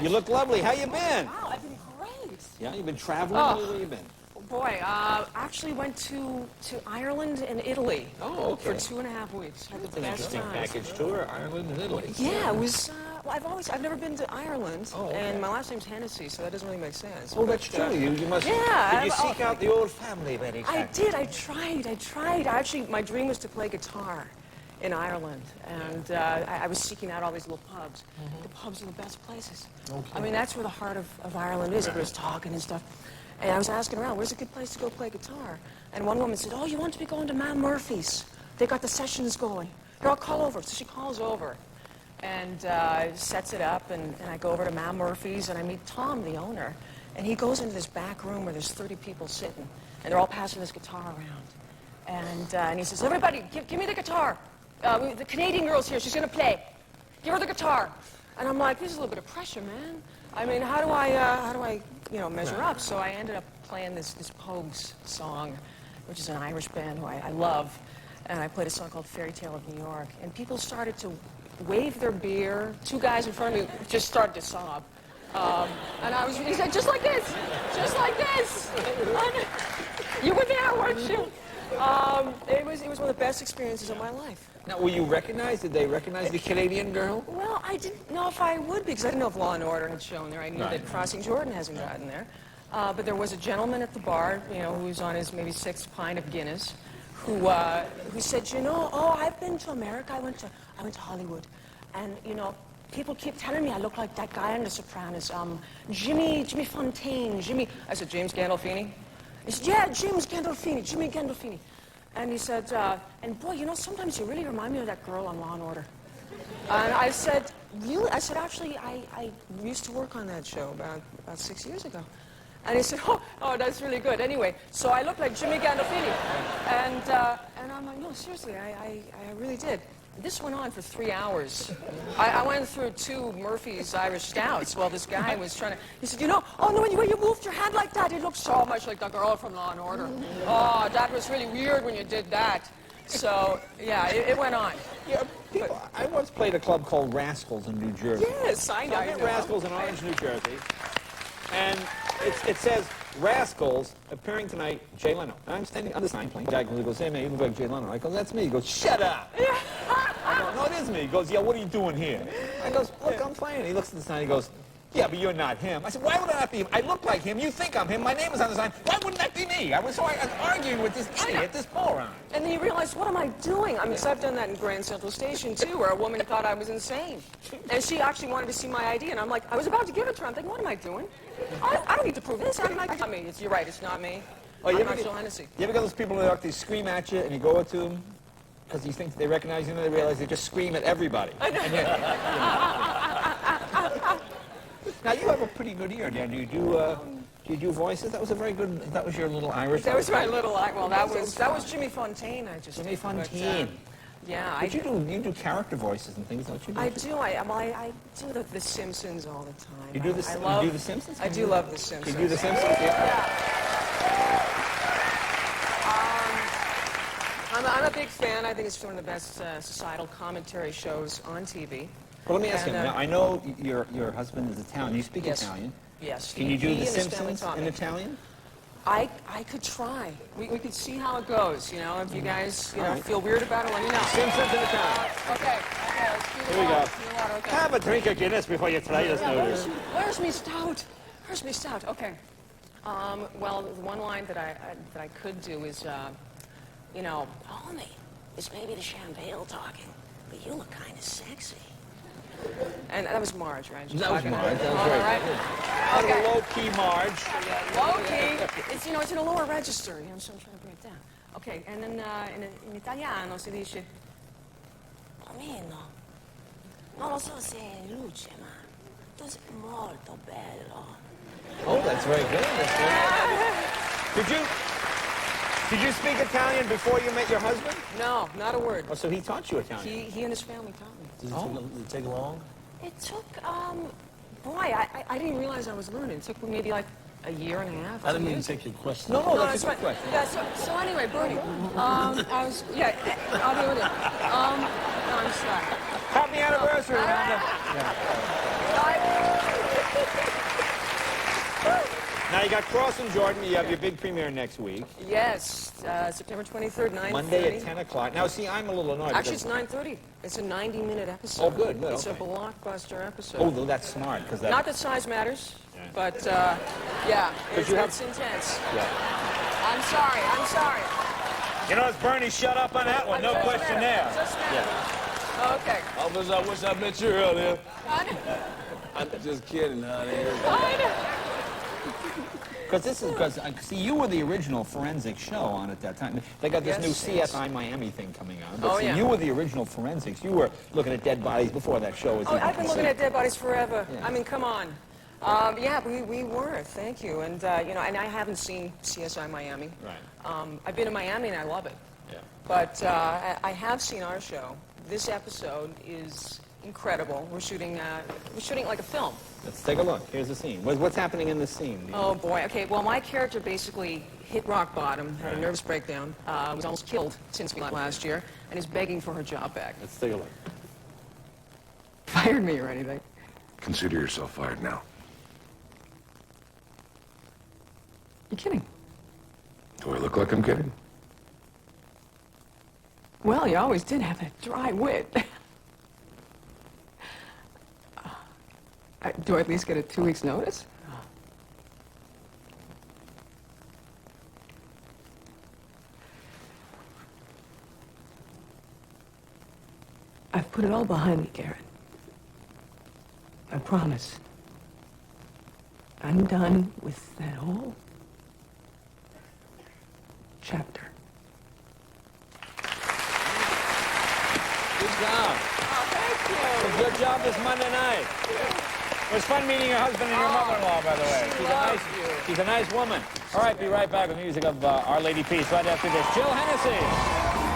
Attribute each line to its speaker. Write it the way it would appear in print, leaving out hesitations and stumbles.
Speaker 1: You look lovely. How you been?
Speaker 2: Wow, I've been great.
Speaker 1: Yeah, you've been traveling? Where you been?
Speaker 2: Boy, actually went to Ireland and Italy.
Speaker 1: Oh, okay.
Speaker 2: For 2.5 weeks. Had
Speaker 1: That's
Speaker 2: the
Speaker 1: an
Speaker 2: best
Speaker 1: interesting
Speaker 2: time.
Speaker 1: package tour, Ireland and Italy.
Speaker 2: Yeah, it was, well, I've never been to Ireland,
Speaker 1: Oh, okay.
Speaker 2: and my last name's Hennessy, so that doesn't really make sense.
Speaker 1: Oh, that's true. You must.
Speaker 2: Yeah.
Speaker 1: Did you seek out the old family of any kind?
Speaker 2: I did. I tried. Actually, my dream was to play guitar in Ireland, and I was seeking out all these little pubs. The pubs are the best places.
Speaker 1: Okay.
Speaker 2: I mean, that's where the heart of Ireland is. Everybody's talking and stuff. And I was asking around, where's a good place to go play guitar? And one woman said, oh, you want to be going to Mam Murphy's? They got the sessions going. Here, I'll call over. So she calls over and sets it up, and I go over to Mam Murphy's, and I meet Tom, the owner. And he goes into this back room where there's 30 people sitting, and they're all passing this guitar around. And he says, everybody, give me the guitar. The Canadian girl's here. She's going to play. Give her the guitar. And I'm like, this is a little bit of pressure, man. I mean, how do I measure up? So I ended up playing this Pogues song, which is an Irish band who I love. And I played a song called Fairy Tale of New York. And people started to wave their beer. Two guys in front of me just started to sob. And I was really saying, just like this. You were there, weren't you? It was one of the best experiences of my life.
Speaker 1: Now, were you recognized? Did they recognize the Canadian girl?
Speaker 2: Well, I didn't know if I would be, because I didn't know if Law and Order had shown there. I knew that Crossing Jordan hasn't gotten there. But there was a gentleman at the bar, who was on his maybe 6th pint of Guinness, who said, I've been to America. I went to Hollywood, and people keep telling me I look like that guy on The Sopranos, Jimmy Fontaine. I said, James Gandolfini? He said, yeah, Jimmy Gandolfini. And he said, and boy, sometimes you really remind me of that girl on Law and Order. And I said, really? I said, actually, I used to work on that show about 6 years ago. And he said, oh, that's really good. Anyway, so I looked like Jimmy Gandolfini. And I'm like, no, seriously, I really did. This went on for 3 hours. I went through 2 Murphy's Irish Stouts while this guy was trying to... He said, when you moved your hand like that, it looked so much like the girl from Law and Order. Oh, that was really weird when you did that. So, yeah, it went on.
Speaker 1: Yeah, I once played a club called Rascals in New Jersey.
Speaker 2: Yes, I know.
Speaker 1: I'm at Rascals in Orange, New Jersey. And it says, Rascals, appearing tonight, Jay Leno. And I'm standing on the sign playing. Jack goes, hey, man, you look like Jay Leno. I go, that's me. He goes, shut up. I go, no, it is me. He goes, yeah, what are you doing here? I goes, look, I'm playing. He looks at the sign. He goes, yeah, but you're not him. I said, why would I not be him? I look like him. You think I'm him. My name is on the sign. Why wouldn't that be me? I was arguing with this idiot, this moron.
Speaker 2: And then you realize, what am I doing? I mean, because I've done that in Grand Central Station, too, where a woman thought I was insane. And she actually wanted to see my ID, and I'm like, I was about to give it to her. I'm thinking, what am I doing? I don't need to prove this. I'm like, not me. You're right, it's not me. I'm not Jill Hennessy.
Speaker 1: You ever get those people that they scream at you, and you go up to them, because you think they recognize you, and they realize they just scream at everybody. Now, you have a pretty good ear, Dan. Do you do voices? That was a very good, that was your little Irish.
Speaker 2: That was my little, well, that was Jimmy Fontaine.
Speaker 1: Jimmy Fontaine.
Speaker 2: Yeah.
Speaker 1: But you do character voices and things, don't you?
Speaker 2: I do. I do the Simpsons all the time.
Speaker 1: You do the Simpsons?
Speaker 2: I do love the Simpsons.
Speaker 1: You do the Simpsons? Yeah.
Speaker 2: I'm a big fan. I think it's one of the best societal commentary shows on TV.
Speaker 1: Well, let me ask you. Now, I know your husband is Italian. You speak Italian.
Speaker 2: Yes.
Speaker 1: Can you do the Simpsons in Italian?
Speaker 2: I could try. We could see how it goes. If you guys feel weird about it, let me know.
Speaker 1: Simpsons in Italian.
Speaker 2: Okay. Let's do the
Speaker 1: Here we go.
Speaker 2: Okay.
Speaker 1: Have a drink of Guinness before you try this noodles.
Speaker 2: Where's me stout? Where's me stout? Okay. Well, the one line that I could do is, homie, it's maybe the champagne talking, but you look kind of sexy. And that was Marge, right?
Speaker 1: That was Marge. That was
Speaker 2: all
Speaker 1: very
Speaker 2: right.
Speaker 1: good. Okay. Low-key Marge.
Speaker 2: Low-key. It's in a lower register, so I'm trying to bring it down. Okay, and then in Italiano si dice, Omino, non lo so se è luce, ma tu sei molto bello.
Speaker 1: Oh, that's very good. That's good. Did you speak Italian before you met your husband?
Speaker 2: No, not a word.
Speaker 1: Oh, so he taught you Italian?
Speaker 2: He and his family taught me.
Speaker 3: Did it take long?
Speaker 2: It took, boy, I didn't realize I was learning. It took me maybe like a year and a half.
Speaker 3: I didn't mean to take your question.
Speaker 1: No, that's a good question.
Speaker 2: Yeah, so anyway, Bernie, I'll be with you. No, I'm sorry.
Speaker 1: Happy anniversary, Rhonda.
Speaker 2: Yeah.
Speaker 1: Now, you got Cross and Jordan. You have your big premiere next week.
Speaker 2: Yes, September 23rd, 9:30.
Speaker 1: Monday at 10 o'clock. Now, see, I'm a little annoyed.
Speaker 2: Actually, it's 9:30. It's a 90-minute episode.
Speaker 1: Oh, good,
Speaker 2: It's
Speaker 1: okay.
Speaker 2: a blockbuster episode.
Speaker 1: Oh, no, that's smart. Because that...
Speaker 2: Not that size matters,
Speaker 1: Yeah.
Speaker 2: but yeah, it's
Speaker 1: you have-
Speaker 2: intense.
Speaker 1: Yeah.
Speaker 2: I'm sorry.
Speaker 4: You know, it's Bernie, shut up on that one. No
Speaker 2: Just
Speaker 4: question
Speaker 2: a minute,
Speaker 4: there.
Speaker 2: Just a minute. Okay.
Speaker 3: Officer, I wish I met you earlier.
Speaker 2: Honey.
Speaker 3: I'm just kidding, honey.
Speaker 1: Because this is because see, you were the original forensic show on at that time. They got this
Speaker 2: Yes,
Speaker 1: new
Speaker 2: yes.
Speaker 1: CSI Miami thing coming on. But
Speaker 2: Oh,
Speaker 1: see,
Speaker 2: yeah.
Speaker 1: you were the original forensics. You were looking at dead bodies before that show was
Speaker 2: Oh,
Speaker 1: even
Speaker 2: I've been looking
Speaker 1: conceived.
Speaker 2: at dead bodies forever.
Speaker 1: Yeah.
Speaker 2: I mean, come on. Yeah, we were. Thank you. And you know, and I haven't seen CSI Miami.
Speaker 1: Right.
Speaker 2: I've been to Miami and I love it.
Speaker 1: Yeah.
Speaker 2: But I have seen our show. This episode is incredible. We're shooting like a film.
Speaker 1: Let's take a look. Here's the scene. What's happening in the scene?
Speaker 2: Oh boy. Okay. Well, my character basically hit rock bottom, had a nervous breakdown, was almost killed since we met last year, and is begging for her job back.
Speaker 1: Let's take a look.
Speaker 2: Fired me or anything?
Speaker 5: Consider yourself fired now.
Speaker 2: You kidding?
Speaker 5: Do I look like I'm kidding?
Speaker 2: Well, you always did have that dry wit. Do I at least get a 2 weeks notice? I've put it all behind me, Garrett. I promise. I'm done with that whole chapter.
Speaker 1: Good job.
Speaker 2: Oh, thank you.
Speaker 1: Good job this Monday night. It was fun meeting your husband and your mother-in-law, by the way. She's a nice woman. All right, be right back with music of Our Lady Peace right after this. Jill Hennessy.